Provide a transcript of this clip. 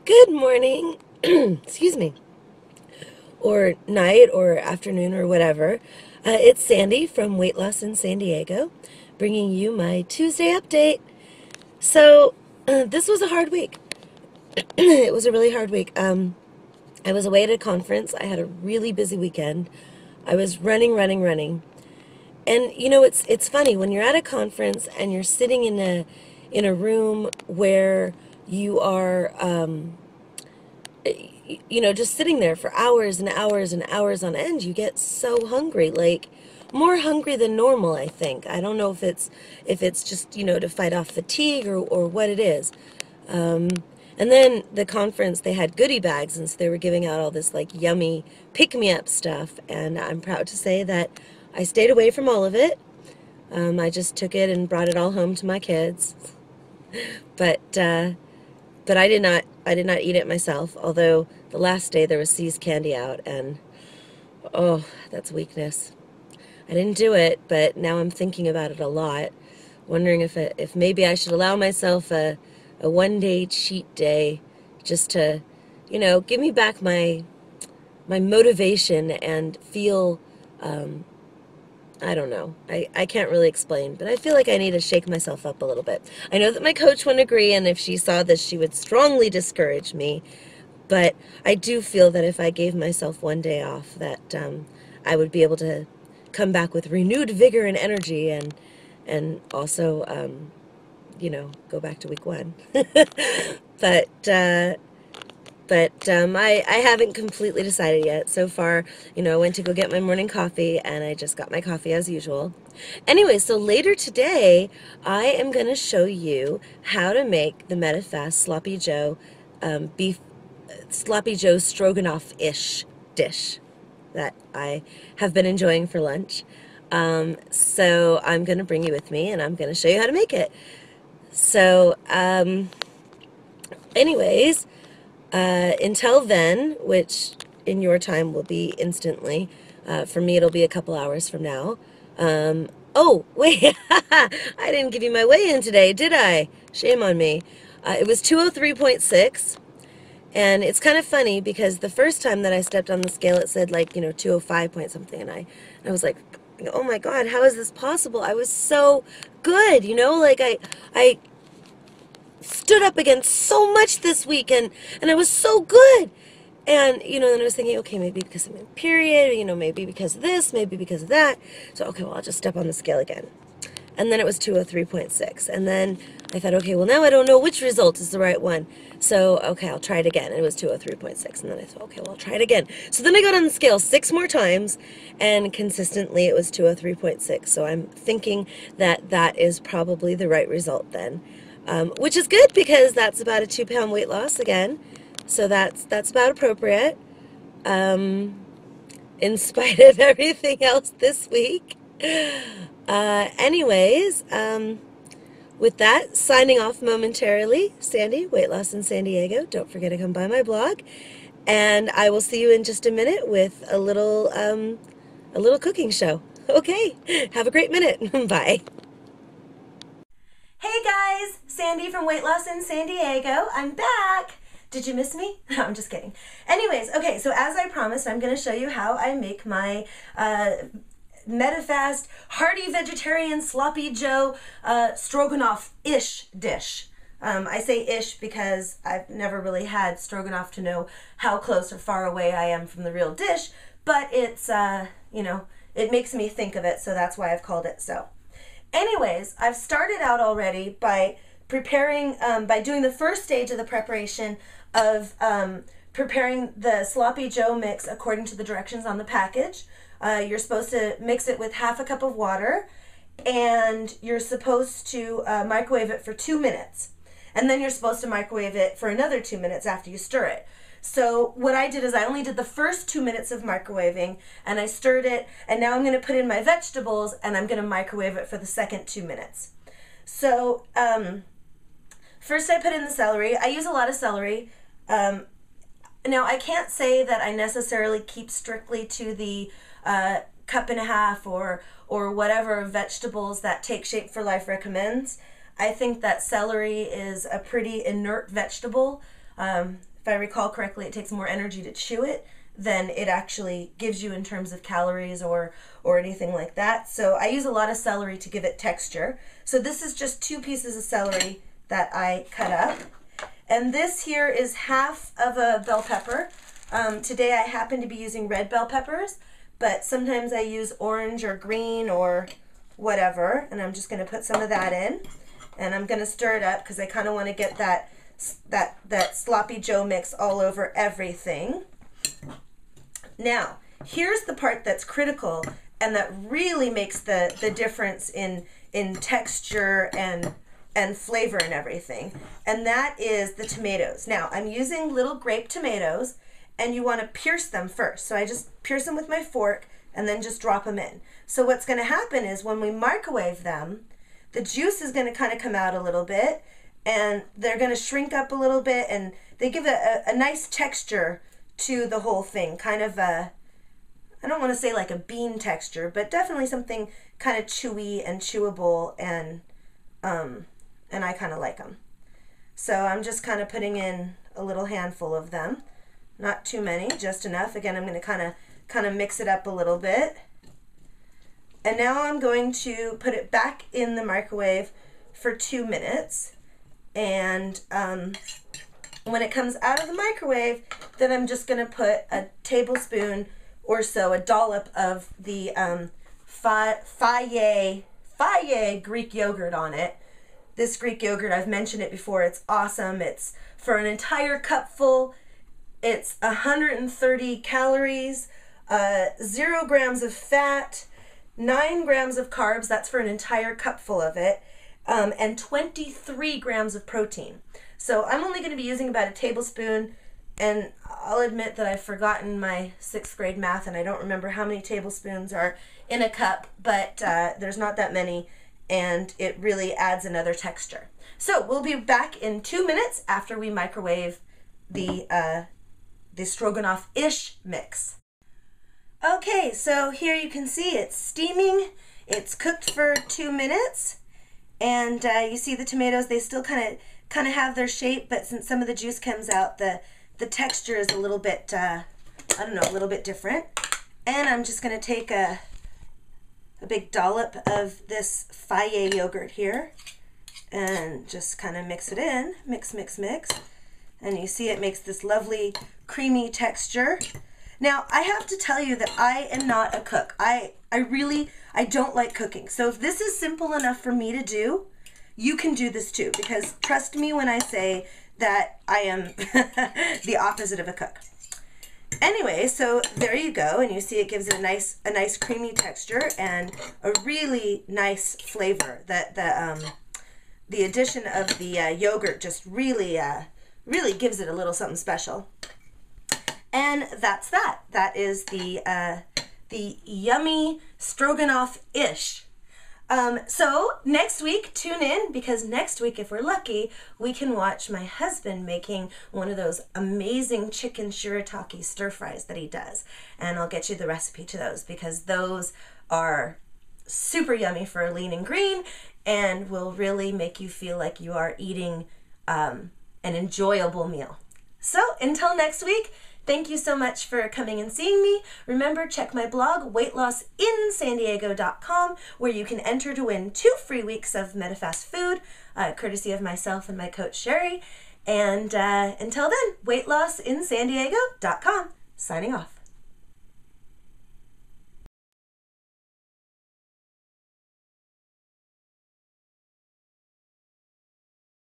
Good morning, excuse me, or night or afternoon or whatever. It's Sandy from Weight Loss in San Diego, bringing you my Tuesday update. This was a hard week. It was a really hard week. I was away at a conference. I had a really busy weekend. I was running, running, running. And it's funny when you're at a conference and you're sitting in a room where you are just sitting there for hours and hours and hours on end, you get so hungry, like more hungry than normal, I think. I don't know if it's just, to fight off fatigue or what it is. And then the conference, they had goodie bags, and so they were giving out all this like yummy pick-me-up stuff, and I'm proud to say that I stayed away from all of it. I just took it and brought it all home to my kids. But but I did not eat it myself, although the last day there was See's candy out, and oh, that's weakness. I didn't do it, but now I'm thinking about it a lot, wondering if maybe I should allow myself a 1 day cheat day, just to, give me back my motivation and feel, I don't know. I can't really explain, but I feel like I need to shake myself up a little bit. I know that my coach wouldn't agree, and if she saw this, she would strongly discourage me. But I do feel that if I gave myself 1 day off, that I would be able to come back with renewed vigor and energy, and also, go back to week one. But I haven't completely decided yet. So far, I went to go get my morning coffee, and I just got my coffee as usual. Anyway, so later today, I am going to show you how to make the Medifast beef Sloppy Joe stroganoff-ish dish that I have been enjoying for lunch. So I'm going to bring you with me, and I'm going to show you how to make it. So, anyways, until then, which in your time will be instantly, for me it'll be a couple hours from now. Oh, wait, I didn't give you my weigh-in today, did I? Shame on me. It was 203.6, and it's kind of funny because the first time that I stepped on the scale, it said like, 205 point something, and I was like, oh my God, how is this possible? I was so good, like I stood up against so much this week, and I was so good. And, then I was thinking, okay, maybe because I'm in period, maybe because of this, maybe because of that. So, okay, well, I'll just step on the scale again. And then it was 203.6. And then I thought, okay, well, now I don't know which result is the right one. So, okay, I'll try it again. And it was 203.6. And then I thought, okay, well, I'll try it again. So then I got on the scale 6 more times, and consistently it was 203.6. So I'm thinking that that is probably the right result then. Which is good because that's about a 2-pound weight loss again. So that's about appropriate, in spite of everything else this week. Anyways, with that, signing off momentarily, Sandy, Weight Loss in San Diego. Don't forget to come by my blog, and I will see you in just a minute with a little cooking show. Okay, have a great minute. Bye. Hey guys, Sandy from Weight Loss in San Diego. I'm back. Did you miss me? No, I'm just kidding. Anyways, okay, so as I promised, I'm going to show you how I make my Medifast hearty vegetarian sloppy Joe stroganoff-ish dish. I say ish because I've never really had stroganoff to know how close or far away I am from the real dish, but it's, it makes me think of it, so that's why I've called it so. Anyways, I've started out already by preparing, by doing the first stage of the preparation of preparing the Sloppy Joe mix according to the directions on the package. You're supposed to mix it with half a cup of water, and you're supposed to microwave it for 2 minutes. And then you're supposed to microwave it for another 2 minutes after you stir it. So what I did is I only did the first 2 minutes of microwaving, and I stirred it, and now I'm going to put in my vegetables, and I'm going to microwave it for the second 2 minutes. So first I put in the celery. I use a lot of celery. Now I can't say that I necessarily keep strictly to the cup and a half or whatever vegetables that Take Shape for Life recommends. I think that celery is a pretty inert vegetable. if I recall correctly, it takes more energy to chew it than it actually gives you in terms of calories or anything like that. So I use a lot of celery to give it texture. So this is just 2 pieces of celery that I cut up. And this here is half of a bell pepper. Today I happen to be using red bell peppers, but sometimes I use orange or green or whatever. And I'm just going to put some of that in. And I'm going to stir it up because I kind of want to get that sloppy Joe mix all over everything. Now, here's the part that's critical and that really makes the difference in texture and flavor and everything. And that is the tomatoes. Now, I'm using little grape tomatoes, and you want to pierce them first. So I just pierce them with my fork and then just drop them in. So what's going to happen is when we microwave them, the juice is going to kind of come out a little bit, and they're going to shrink up a little bit, and they give a nice texture to the whole thing. Kind of a, I don't want to say like a bean texture, but definitely something kind of chewy and chewable, and I kind of like them. So I'm just kind of putting in a little handful of them. Not too many, just enough. Again, I'm going to kind of mix it up a little bit. And now I'm going to put it back in the microwave for 2 minutes. And when it comes out of the microwave, then I'm just going to put a tablespoon or so, a dollop of the Fage Greek yogurt on it. This Greek yogurt, I've mentioned it before, it's awesome. It's for an entire cupful. It's 130 calories, 0 grams of fat, 9 grams of carbs, that's for an entire cupful of it, and 23 grams of protein. So I'm only going to be using about a tablespoon, and I'll admit that I've forgotten my 6th grade math and I don't remember how many tablespoons are in a cup, but there's not that many, and it really adds another texture. So we'll be back in 2 minutes after we microwave the stroganoff-ish mix. Okay, so here you can see it's steaming. It's cooked for 2 minutes, and you see the tomatoes, they still kind of have their shape, but since some of the juice comes out, the texture is a little bit, I don't know, a little bit different. And I'm just going to take a big dollop of this Fage yogurt here and just kind of mix it in. Mix, mix, mix. And you see it makes this lovely creamy texture. Now, I have to tell you that I am not a cook. I don't like cooking. So if this is simple enough for me to do, you can do this too, because trust me when I say that I am the opposite of a cook. Anyway, so there you go, and you see it gives it a nice creamy texture and a really nice flavor. That the addition of the yogurt just really gives it a little something special. And that's that. That is the yummy stroganoff-ish. So next week, tune in, because next week, if we're lucky, we can watch my husband making one of those amazing chicken shirataki stir fries that he does. And I'll get you the recipe to those, because those are super yummy for lean and green and will really make you feel like you are eating an enjoyable meal. So until next week, thank you so much for coming and seeing me. Remember, check my blog, weightlossinsandiego.com, where you can enter to win 2 free weeks of MetaFast food, courtesy of myself and my coach, Sherry. And until then, weightlossinsandiego.com. Signing off.